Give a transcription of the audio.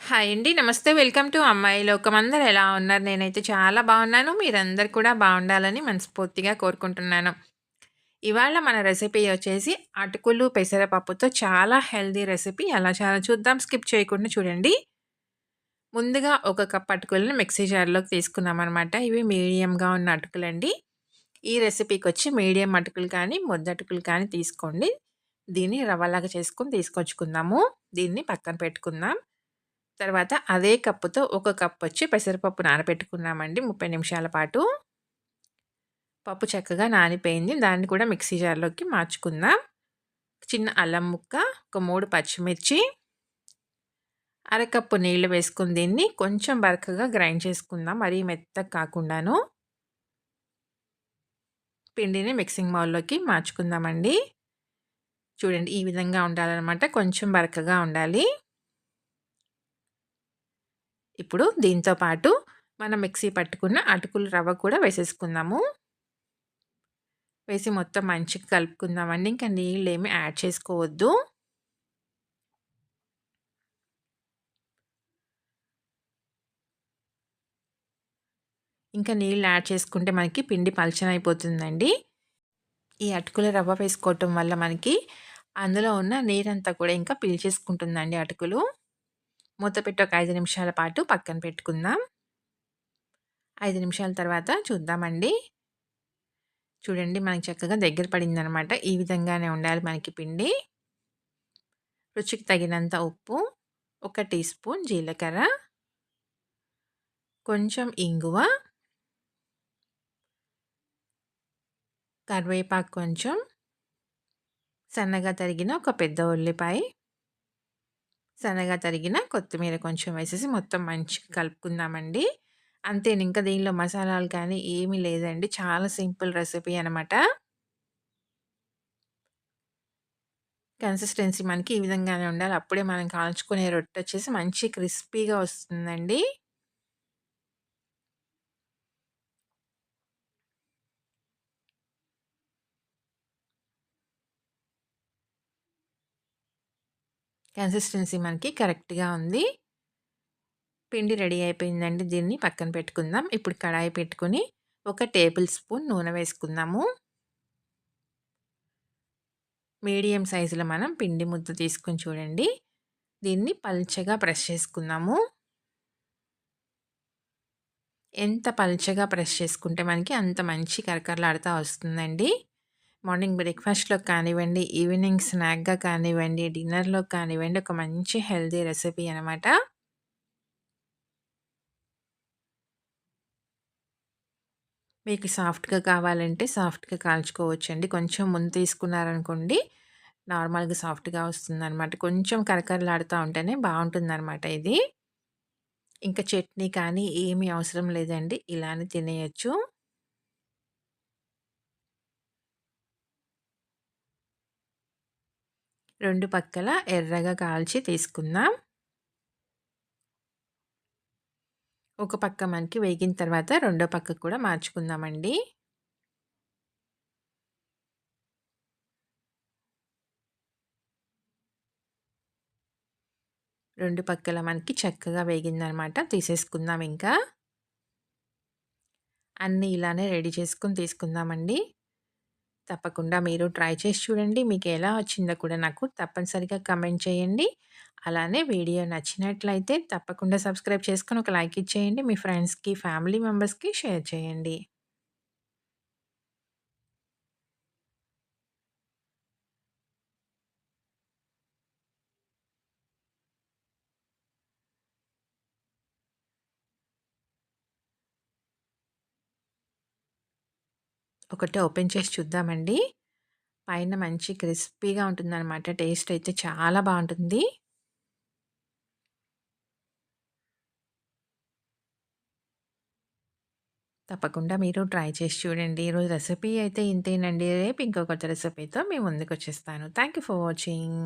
Hi అండి. నమస్తే. Welcome to అమ్మాయి లోకం. అందరూ ఎలా ఉన్నారు? నేనైతే చాలా బాగున్నాను. మీరందరూ కూడా బాగుండాలని మనస్ఫూర్తిగా కోరుకుంటున్నాను. ఇవాళ మన రెసిపీ వచ్చేసి అటుకులు, పెసరపప్పుతో చాలా హెల్తీ రెసిపీ. ఎలా చేయాలో చూద్దాం. స్కిప్ చేయకుండా చూడండి. ముందుగా ఒక కప్ అటుకులను మిక్సీ జార్‌లోకి తీసుకున్నామనమాట. ఇవి మీడియంగా ఉన్న అటుకులండి. ఈ రెసిపీకొచ్చి మీడియం అటుకులు కానీ, ముద్దటుకులు కానీ తీసుకోండి. దీన్ని రవ్వలాగా చేసుకొని తీసుకొచ్చుకుందాము. దీన్ని పక్కన పెట్టుకుందాం. తర్వాత అదే కప్పుతో ఒక కప్పొచ్చి పెసరపప్పు నానబెట్టుకున్నామండి 30 నిమిషాల పాటు. పప్పు చక్కగా నానిపోయింది. దాన్ని కూడా మిక్సీ జార్‌లోకి మార్చుకుందాం. చిన్న అల్లం ముక్క, ఒక 3 పచ్చిమిర్చి, అరకప్పు నీళ్లు వేసుకొని దీన్ని కొంచెం బరకగా గ్రైండ్ చేసుకుందాం. మరీ మెత్తగా కాకుండాను. పిండిని మిక్సింగ్ బౌల్‌లోకి మార్చుకుందామండి. చూడండి ఈ విధంగా ఉండాలనమాట. కొంచెం బరకగా ఉండాలి. ఇప్పుడు దీంతో పాటు మనం మిక్సీ పట్టుకున్న అటుకులు రవ్వ కూడా వేసేసుకుందాము. వేసి మొత్తం మంచిగా కలుపుకుందామండి. ఇంకా నీళ్ళేమి యాడ్ చేసుకోవద్దు. ఇంకా నీళ్ళు యాడ్ చేసుకుంటే మనకి పిండి పలచనైపోతుందండి. ఈ అటుకుల రవ్వ వేసుకోవటం వల్ల మనకి అందులో ఉన్న నీరంతా కూడా ఇంకా పీల్చేసుకుంటుందండి అటుకులు. మూత పెట్టి ఒక 5 నిమిషాల పాటు పక్కన పెట్టుకుందాం. 5 నిమిషాల తర్వాత చూద్దామండి. చూడండి మనకి చక్కగా దగ్గర పడిందనమాట. ఈ విధంగానే ఉండాలి మనకి పిండి. రుచికి తగినంత ఉప్పు, ఒక టీ స్పూన్ జీలకర్ర, కొంచెం ఇంగువ, కరివేపాకు కొంచెం, సన్నగా తరిగిన ఒక పెద్ద ఉల్లిపాయ, సన్నగా తరిగిన కొత్తిమీర కొంచెం వేసేసి మొత్తం మంచిగా కలుపుకుందామండి. అంతేను ఇంకా దీనిలో మసాలాలు కానీ ఏమీ లేదండి. చాలా సింపుల్ రెసిపీ అనమాట. కన్సిస్టెన్సీ మనకి ఈ విధంగానే ఉండాలి. అప్పుడే మనం కాల్చుకునే రొట్టొచ్చేసి మంచి క్రిస్పీగా వస్తుందండి. కన్సిస్టెన్సీ మనకి కరెక్ట్‌గా ఉంది. పిండి రెడీ అయిపోయిందండి. దీన్ని పక్కన పెట్టుకుందాం. ఇప్పుడు కడాయి పెట్టుకొని ఒక టేబుల్ స్పూన్ నూనె వేసుకుందాము. మీడియం సైజులో మనం పిండి ముద్ద తీసుకొని చూడండి. దీన్ని పల్చగా ప్రెస్ చేసుకుందాము. ఎంత పల్చగా ప్రెస్ చేసుకుంటే మనకి అంత మంచి కరకరలాడుతా వస్తుందండి. మార్నింగ్ బ్రేక్‌ఫాస్ట్‌లోకి కానివ్వండి, ఈవినింగ్ స్నాక్‌గా కానివ్వండి, డిన్నర్‌లోకి కానివ్వండి ఒక మంచి హెల్తీ రెసిపీ అనమాట. మీకు సాఫ్ట్‌గా కావాలంటే సాఫ్ట్‌గా కాల్చుకోవచ్చండి. కొంచెం ముందు తీసుకున్నారనుకోండి, నార్మల్‌గా సాఫ్ట్‌గా వస్తుందనమాట. కొంచెం కరకరలాడుతా ఉంటేనే బావుంటుందనమాట ఇది. ఇంకా చట్నీ కానీ ఏమీ అవసరం లేదండి. ఇలానే తినేయొచ్చు. 2 పక్కల ఎర్రగా కాల్చి తీసుకుందాం. ఒక పక్క మనకి వేగిన తర్వాత రెండో పక్కకు కూడా మార్చుకుందామండి. 2 పక్కల మనకి చక్కగా వేగిందనమాట. తీసేసుకుందాం ఇంకా. అన్నీ ఇలానే రెడీ చేసుకొని తీసుకుందామండి. తప్పకుండా మీరు ట్రై చేసి చూడండి. మీకు ఎలా వచ్చిందో కూడా నాకు తప్పనిసరిగా కమెంట్ చేయండి. అలానే వీడియో నచ్చినట్లయితే తప్పకుండా సబ్స్క్రైబ్ చేసుకొని ఒక లైక్ ఇచ్చేయండి. మీ ఫ్రెండ్స్‌కి, ఫ్యామిలీ మెంబర్స్‌కి షేర్ చేయండి. ఒకటి ఓపెన్ చేసి చూద్దామండి. పైన మంచి క్రిస్పీగా ఉంటుందనమాట. టేస్ట్ అయితే చాలా బావుంటుంది. తప్పకుండా మీరు ట్రై చేసి చూడండి. ఈరోజు రెసిపీ అయితే ఇంతేనండి. రేపు ఇంకో కొత్త రెసిపీతో మీ ముందుకొచ్చేస్తాను. Thank you for watching.